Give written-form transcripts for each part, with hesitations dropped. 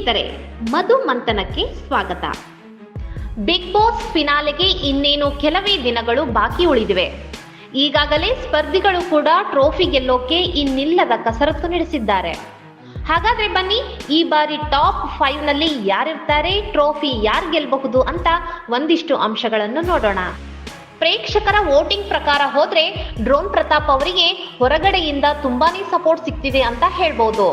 ಸ್ನೇಹಿತರೆ, ಮಧು ಮಂಥನಕ್ಕೆ ಸ್ವಾಗತ. Big boss ಫಿನಾಲೆಗೆ ಇನ್ನೇನು ಕೆಲವೇ ದಿನಗಳು ಬಾಕಿ ಉಳಿದಿವೆ. ಈಗಾಗಲೇ ಸ್ಪರ್ಧಿಗಳು ಕೂಡ ಟ್ರೋಫಿ ಗೆಲ್ಲೋಕೆ ಇನ್ನಿಲ್ಲದ ಕಸರತ್ತು ನಡೆಸಿದ್ದಾರೆ. ಹಾಗಾದ್ರೆ ಬನ್ನಿ, ಈ ಬಾರಿ ಟಾಪ್ 5 ನಲ್ಲಿ ಯಾರಿರ್ತಾರೆ, ಟ್ರೋಫಿ ಯಾರು ಗೆಲ್ಲಬಹುದು ಅಂತ ಒಂದಿಷ್ಟು ಅಂಶಗಳನ್ನು ನೋಡೋಣ. ಪ್ರೇಕ್ಷಕರ ವೋಟಿಂಗ್ ಪ್ರಕಾರ ಹೋದ್ರೆ ಡ್ರೋನ್ ಪ್ರತಾಪ್ ಅವರಿಗೆ ಹೊರಗಡೆಯಿಂದ ತುಂಬಾನೇ ಸಪೋರ್ಟ್ ಸಿಗ್ತಿದೆ ಅಂತ ಹೇಳ್ಬೋದು.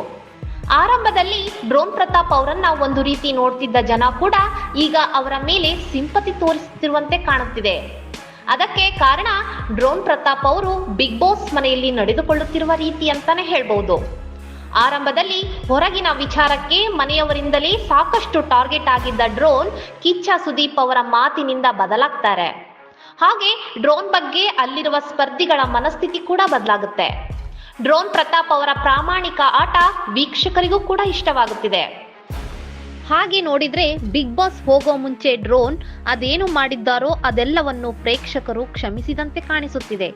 ಆರಂಭದಲ್ಲಿ ಡ್ರೋನ್ ಪ್ರತಾಪ್ ಅವರನ್ನ ಒಂದು ರೀತಿ ನೋಡ್ತಿದ್ದ ಜನ ಕೂಡ ಈಗ ಅವರ ಮೇಲೆ ಸಿಂಪತಿ ತೋರಿಸುತ್ತಿರುವಂತೆ ಕಾಣುತ್ತಿದೆ. ಅದಕ್ಕೆ ಕಾರಣ ಡ್ರೋನ್ ಪ್ರತಾಪ್ ಅವರು ಬಿಗ್ ಬಾಸ್ ಮನೆಯಲ್ಲಿ ನಡೆದುಕೊಳ್ಳುತ್ತಿರುವ ರೀತಿ ಅಂತಾನೆ ಹೇಳ್ಬಹುದು. ಆರಂಭದಲ್ಲಿ ಹೊರಗಿನ ವಿಚಾರಕ್ಕೆ ಮನೆಯವರಿಂದಲೇ ಸಾಕಷ್ಟು ಟಾರ್ಗೆಟ್ ಆಗಿದ್ದ ಡ್ರೋನ್ ಕಿಚ್ಚ ಸುದೀಪ್ ಅವರ ಮಾತಿನಿಂದ ಬದಲಾಗ್ತಾರೆ. ಹಾಗೆ ಡ್ರೋನ್ ಬಗ್ಗೆ ಅಲ್ಲಿರುವ ಸ್ಪರ್ಧಿಗಳ ಮನಸ್ಥಿತಿ ಕೂಡ ಬದಲಾಗುತ್ತೆ. ಡ್ರೋನ್ ಪ್ರತಾಪ್ ಅವರ ಪ್ರಾಮಾಣಿಕ ಆಟ ವೀಕ್ಷಕರಿಗೂ ಕೂಡ ಇಷ್ಟವಾಗುತ್ತಿದೆ. ಹಾಗೆ ನೋಡಿದ್ರೆ ಬಿಗ್ ಬಾಸ್ ಹೋಗೋ ಮುಂಚೆ ಡ್ರೋನ್ ಅದೇನು ಮಾಡಿದ್ದಾರೋ ಅದೆಲ್ಲವನ್ನು ಪ್ರೇಕ್ಷಕರು ಕ್ಷಮಿಸಿದಂತೆ ಕಾಣಿಸುತ್ತಿದೆ.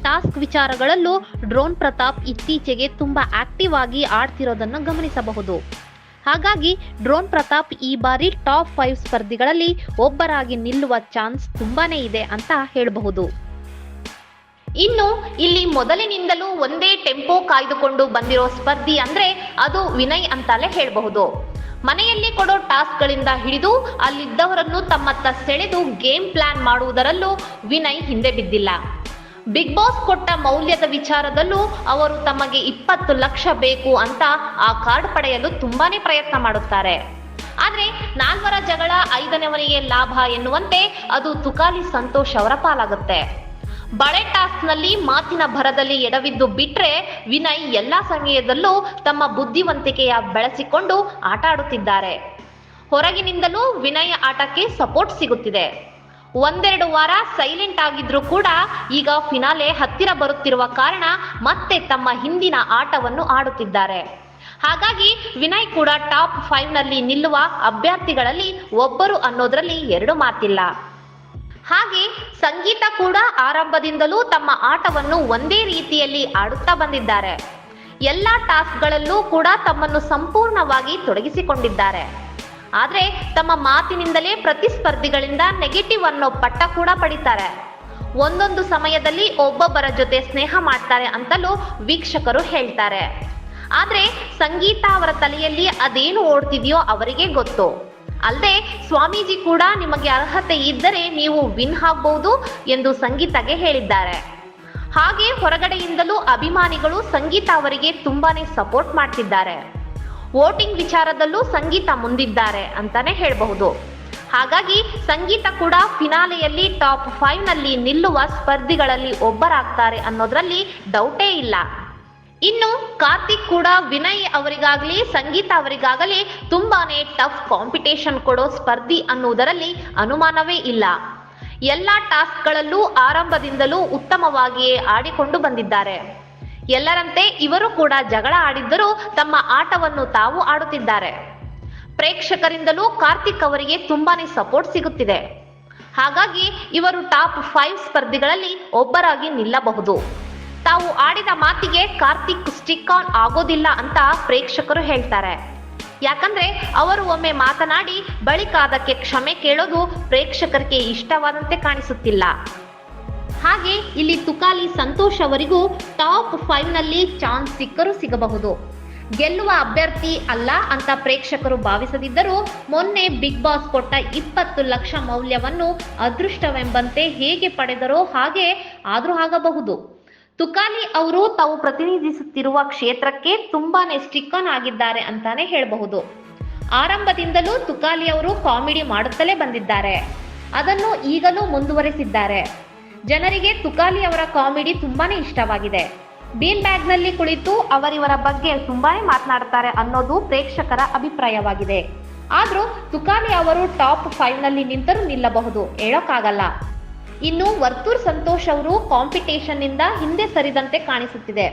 ಟಾಸ್ಕ್ ವಿಚಾರಗಳಲ್ಲೂ ಡ್ರೋನ್ ಪ್ರತಾಪ್ ಇತ್ತೀಚೆಗೆ ತುಂಬಾ ಆಕ್ಟಿವ್ ಆಗಿ ಆಡ್ತಿರೋದನ್ನು ಗಮನಿಸಬಹುದು. ಹಾಗಾಗಿ ಡ್ರೋನ್ ಪ್ರತಾಪ್ ಈ ಬಾರಿ ಟಾಪ್ 5 ಸ್ಪರ್ಧಿಗಳಲ್ಲಿ ಒಬ್ಬರಾಗಿ ನಿಲ್ಲುವ ಚಾನ್ಸ್ ತುಂಬಾನೇ ಇದೆ ಅಂತ ಹೇಳಬಹುದು. ಇನ್ನು ಇಲ್ಲಿ ಮೊದಲಿನಿಂದಲೂ ಒಂದೇ ಟೆಂಪೋ ಕಾಯ್ದುಕೊಂಡು ಬಂದಿರೋ ಸ್ಪರ್ಧಿ ಅಂದ್ರೆ ಅದು ವಿನಯ್ ಅಂತಾಲೆ ಹೇಳಬಹುದು. ಮನೆಯಲ್ಲಿ ಕೊಡೋ ಟಾಸ್ಕ್ಗಳಿಂದ ಹಿಡಿದು ಅಲ್ಲಿದ್ದವರನ್ನು ತಮ್ಮತ್ತ ಸೆಳೆದು ಗೇಮ್ ಪ್ಲಾನ್ ಮಾಡುವುದರಲ್ಲೂ ವಿನಯ್ ಹಿಂದೆ ಬಿದ್ದಿಲ್ಲ. ಬಿಗ್ ಬಾಸ್ ಕೊಟ್ಟ ಮೌಲ್ಯದ ವಿಚಾರದಲ್ಲೂ ಅವರು ತಮಗೆ 20 ಲಕ್ಷ ಬೇಕು ಅಂತ ಆ ಕಾರ್ಡ್ ಪಡೆಯಲು ತುಂಬಾನೇ ಪ್ರಯತ್ನ ಮಾಡುತ್ತಾರೆ. ಆದ್ರೆ 4ರ ಜಗಳ 5ನೇವನಿಗೆ ಲಾಭ ಎನ್ನುವಂತೆ ಅದು ತುಕಾಲಿ ಸಂತೋಷ್ ಅವರ ಪಾಲಾಗುತ್ತೆ. ಬಳೆ ಟಾಸ್ಕ್ ನಲ್ಲಿ ಮಾತಿನ ಭರದಲ್ಲಿ ಎಡವಿದ್ದು ಬಿಟ್ರೆ ವಿನಯ್ ಎಲ್ಲಾ ಸಮಯದಲ್ಲೂ ತಮ್ಮ ಬುದ್ಧಿವಂತಿಕೆಯ ಬೆಳೆಸಿಕೊಂಡು ಆಟ ಆಡುತ್ತಿದ್ದಾರೆ. ಹೊರಗಿನಿಂದಲೂ ವಿನಯ್ ಆಟಕ್ಕೆ ಸಪೋರ್ಟ್ ಸಿಗುತ್ತಿದೆ. ಒಂದೆರಡು ವಾರ ಸೈಲೆಂಟ್ ಆಗಿದ್ರು ಕೂಡ ಈಗ ಫಿನಾಲೆ ಹತ್ತಿರ ಬರುತ್ತಿರುವ ಕಾರಣ ಮತ್ತೆ ತಮ್ಮ ಹಿಂದಿನ ಆಟವನ್ನು ಆಡುತ್ತಿದ್ದಾರೆ. ಹಾಗಾಗಿ ವಿನಯ್ ಕೂಡ ಟಾಪ್ 5 ನಲ್ಲಿ ನಿಲ್ಲುವ ಅಭ್ಯರ್ಥಿಗಳಲ್ಲಿ ಒಬ್ಬರು ಅನ್ನೋದ್ರಲ್ಲಿ ಎರಡು ಮಾತಿಲ್ಲ. ಹಾಗೆ ಸಂಗೀತ ಕೂಡ ಆರಂಭದಿಂದಲೂ ತಮ್ಮ ಆಟವನ್ನು ಒಂದೇ ರೀತಿಯಲ್ಲಿ ಆಡುತ್ತಾ ಬಂದಿದ್ದಾರೆ. ಎಲ್ಲಾ ಟಾಸ್ಕ್ಗಳಲ್ಲೂ ಕೂಡ ತಮ್ಮನ್ನು ಸಂಪೂರ್ಣವಾಗಿ ತೊಡಗಿಸಿಕೊಂಡಿದ್ದಾರೆ. ಆದ್ರೆ ತಮ್ಮ ಮಾತಿನಿಂದಲೇ ಪ್ರತಿಸ್ಪರ್ಧಿಗಳಿಂದ ನೆಗೆಟಿವ್ ಅನ್ನೋ ಪಟ್ಟ ಕೂಡ ಪಡಿತಾರೆ. ಒಂದೊಂದು ಸಮಯದಲ್ಲಿ ಒಬ್ಬೊಬ್ಬರ ಜೊತೆ ಸ್ನೇಹ ಮಾಡ್ತಾರೆ ಅಂತಲೂ ವೀಕ್ಷಕರು ಹೇಳ್ತಾರೆ. ಆದ್ರೆ ಸಂಗೀತ ಅವರ ತಲೆಯಲ್ಲಿ ಅದೇನು ಓಡ್ತಿದೆಯೋ ಅವರಿಗೆ ಗೊತ್ತು. ಅಲ್ಲದೆ ಸ್ವಾಮೀಜಿ ಕೂಡ ನಿಮಗೆ ಅರ್ಹತೆ ಇದ್ದರೆ ನೀವು ವಿನ್ ಆಗಬಹುದು ಎಂದು ಸಂಗೀತಗೆ ಹೇಳಿದ್ದಾರೆ. ಹಾಗೆ ಹೊರಗಡೆಯಿಂದಲೂ ಅಭಿಮಾನಿಗಳು ಸಂಗೀತ ಅವರಿಗೆ ತುಂಬಾನೇ ಸಪೋರ್ಟ್ ಮಾಡ್ತಿದ್ದಾರೆ. ವೋಟಿಂಗ್ ವಿಚಾರದಲ್ಲೂ ಸಂಗೀತ ಮುಂದಿದ್ದಾರೆ ಅಂತಾನೆ ಹೇಳಬಹುದು. ಹಾಗಾಗಿ ಸಂಗೀತ ಕೂಡ ಫಿನಾಲೆಯಲ್ಲಿ ಟಾಪ್ 5 ನಲ್ಲಿ ನಿಲ್ಲುವ ಸ್ಪರ್ಧಿಗಳಲ್ಲಿ ಒಬ್ಬರಾಗ್ತಾರೆ ಅನ್ನೋದ್ರಲ್ಲಿ ಡೌಟೇ ಇಲ್ಲ. ಇನ್ನು ಕಾರ್ತಿಕ್ ಕೂಡ ವಿನಯ್ ಅವರಿಗಾಗಲಿ ಸಂಗೀತ ಅವರಿಗಾಗಲಿ ತುಂಬಾನೇ ಟಫ್ ಕಾಂಪಿಟೇಷನ್ ಕೊಡೋ ಸ್ಪರ್ಧಿ ಅನ್ನುವುದರಲ್ಲಿ ಅನುಮಾನವೇ ಇಲ್ಲ. ಎಲ್ಲಾ ಟಾಸ್ಕ್ಗಳಲ್ಲೂ ಆರಂಭದಿಂದಲೂ ಉತ್ತಮವಾಗಿಯೇ ಆಡಿಕೊಂಡು ಬಂದಿದ್ದಾರೆ. ಎಲ್ಲರಂತೆ ಇವರು ಕೂಡ ಜಗಳ ಆಡಿದ್ದರೂ ತಮ್ಮ ಆಟವನ್ನು ತಾವು ಆಡುತ್ತಿದ್ದಾರೆ. ಪ್ರೇಕ್ಷಕರಿಂದಲೂ ಕಾರ್ತಿಕ್ ಅವರಿಗೆ ತುಂಬಾನೇ ಸಪೋರ್ಟ್ ಸಿಗುತ್ತಿದೆ. ಹಾಗಾಗಿ ಇವರು ಟಾಪ್ 5 ಸ್ಪರ್ಧಿಗಳಲ್ಲಿ ಒಬ್ಬರಾಗಿ ನಿಲ್ಲಬಹುದು. ತಾವು ಆಡಿದ ಮಾತಿಗೆ ಕಾರ್ತಿಕ್ ಸ್ಟಿಕ್ ಆನ್ ಆಗೋದಿಲ್ಲ ಅಂತ ಪ್ರೇಕ್ಷಕರು ಹೇಳ್ತಾರೆ. ಯಾಕಂದ್ರೆ ಅವರು ಒಮ್ಮೆ ಮಾತನಾಡಿ ಬಳಿಕ ಅದಕ್ಕೆ ಕ್ಷಮೆ ಕೇಳೋದು ಪ್ರೇಕ್ಷಕರಿಗೆ ಇಷ್ಟವಾದಂತೆ ಕಾಣಿಸುತ್ತಿಲ್ಲ. ಹಾಗೆ ಇಲ್ಲಿ ತುಕಾಲಿ ಸಂತೋಷ್ ಅವರಿಗೂ ಟಾಪ್ 5 ನಲ್ಲಿ ಚಾನ್ಸ್ ಸಿಕ್ಕರೂ ಸಿಗಬಹುದು. ಗೆಲ್ಲುವ ಅಭ್ಯರ್ಥಿ ಅಲ್ಲ ಅಂತ ಪ್ರೇಕ್ಷಕರು ಭಾವಿಸದಿದ್ದರೂ ಮೊನ್ನೆ ಬಿಗ್ ಬಾಸ್ ಕೊಟ್ಟ 20 ಲಕ್ಷ ಮೌಲ್ಯವನ್ನು ಅದೃಷ್ಟವೆಂಬಂತೆ ಹೇಗೆ ಪಡೆದರೋ ಹಾಗೆ ಆದ್ರೂ ಆಗಬಹುದು. ತುಕಾಲಿ ಅವರು ತಾವು ಪ್ರತಿನಿಧಿಸುತ್ತಿರುವ ಕ್ಷೇತ್ರಕ್ಕೆ ತುಂಬಾನೇ ಸ್ಟಿಕ್ ಆನ್ ಆಗಿದ್ದಾರೆ ಅಂತಾನೆ ಹೇಳಬಹುದು. ಆರಂಭದಿಂದಲೂ ತುಕಾಲಿ ಅವರು ಕಾಮಿಡಿ ಮಾಡುತ್ತಲೇ ಬಂದಿದ್ದಾರೆ. ಅದನ್ನು ಈಗಲೂ ಮುಂದುವರೆಸಿದ್ದಾರೆ. ಜನರಿಗೆ ತುಕಾಲಿ ಅವರ ಕಾಮಿಡಿ ತುಂಬಾನೇ ಇಷ್ಟವಾಗಿದೆ. ಬೀನ್ ಬ್ಯಾಗ್ ನಲ್ಲಿ ಕುಳಿತು ಅವರಿವರ ಬಗ್ಗೆ ತುಂಬಾನೇ ಮಾತನಾಡ್ತಾರೆ ಅನ್ನೋದು ಪ್ರೇಕ್ಷಕರ ಅಭಿಪ್ರಾಯವಾಗಿದೆ. ಆದ್ರೂ ತುಕಾಲಿ ಅವರು ಟಾಪ್ 5 ನಲ್ಲಿ ನಿಂತರೂ ನಿಲ್ಲಬಹುದು, ಹೇಳೋಕ್ಕಾಗಲ್ಲ. ಇನ್ನು ವರ್ತೂರ್ ಸಂತೋಷ್ ಅವರು ಕಾಂಪಿಟೇಷನ್ ನಿಂದ ಹಿಂದೆ ಸರಿದಂತೆ ಕಾಣಿಸುತ್ತಿದೆ.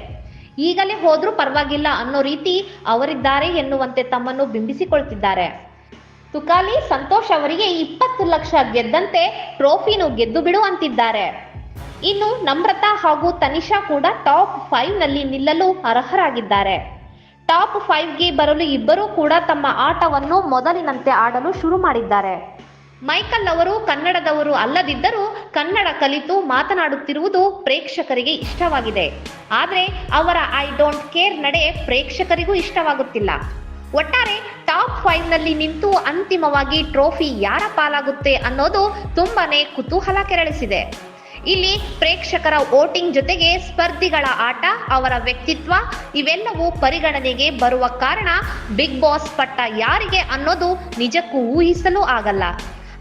ಈಗಲೇ ಹೋದ್ರೂ ಪರವಾಗಿಲ್ಲ ಅನ್ನೋ ರೀತಿ ಅವರಿದ್ದಾರೆ ಎನ್ನುವಂತೆ ತಮ್ಮನ್ನು ಬಿಂಬಿಸಿಕೊಳ್ತಿದ್ದಾರೆ. ತುಕಾಲಿ ಸಂತೋಷ್ ಅವರಿಗೆ 20 ಲಕ್ಷ ಗೆದ್ದಂತೆ ಟ್ರೋಫಿನೂ ಗೆದ್ದು ಬಿಡು ಅಂತಿದ್ದಾರೆ. ಇನ್ನು ನಮ್ರತಾ ಹಾಗೂ ತನಿಷಾ ಕೂಡ ಟಾಪ್ 5 ನಲ್ಲಿ ನಿಲ್ಲಲು ಅರ್ಹರಾಗಿದ್ದಾರೆ. ಟಾಪ್ 5ಗೆ ಬರಲು ಇಬ್ಬರೂ ಕೂಡ ತಮ್ಮ ಆಟವನ್ನು ಮೊದಲಿನಂತೆ ಆಡಲು ಶುರು ಮಾಡಿದ್ದಾರೆ. ಮೈಕಲ್ ಅವರು ಕನ್ನಡದವರು ಅಲ್ಲದಿದ್ದರೂ ಕನ್ನಡ ಕಲಿತು ಮಾತನಾಡುತ್ತಿರುವುದು ಪ್ರೇಕ್ಷಕರಿಗೆ ಇಷ್ಟವಾಗಿದೆ. ಆದರೆ ಅವರ ಐ ಡೋಂಟ್ ಕೇರ್ ನಡೆ ಪ್ರೇಕ್ಷಕರಿಗೂ ಇಷ್ಟವಾಗುತ್ತಿಲ್ಲ. ಒಟ್ಟಾರೆ ಟಾಪ್ 5ನಲ್ಲಿ ನಿಂತು ಅಂತಿಮವಾಗಿ ಟ್ರೋಫಿ ಯಾರ ಪಾಲಾಗುತ್ತೆ ಅನ್ನೋದು ತುಂಬಾನೇ ಕುತೂಹಲ ಕೆರಳಿಸಿದೆ. ಇಲ್ಲಿ ಪ್ರೇಕ್ಷಕರ ವೋಟಿಂಗ್ ಜೊತೆಗೆ ಸ್ಪರ್ಧಿಗಳ ಆಟ, ಅವರ ವ್ಯಕ್ತಿತ್ವ ಇವೆಲ್ಲವೂ ಪರಿಗಣನೆಗೆ ಬರುವ ಕಾರಣ ಬಿಗ್ ಬಾಸ್ ಪಟ್ಟ ಯಾರಿಗೆ ಅನ್ನೋದು ನಿಜಕ್ಕೂ ಊಹಿಸಲು ಆಗಲ್ಲ.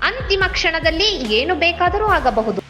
ಅಂತಿಮ ಕ್ಷಣದಲ್ಲಿ ಏನು ಬೇಕಾದರೂ ಆಗಬಹುದು.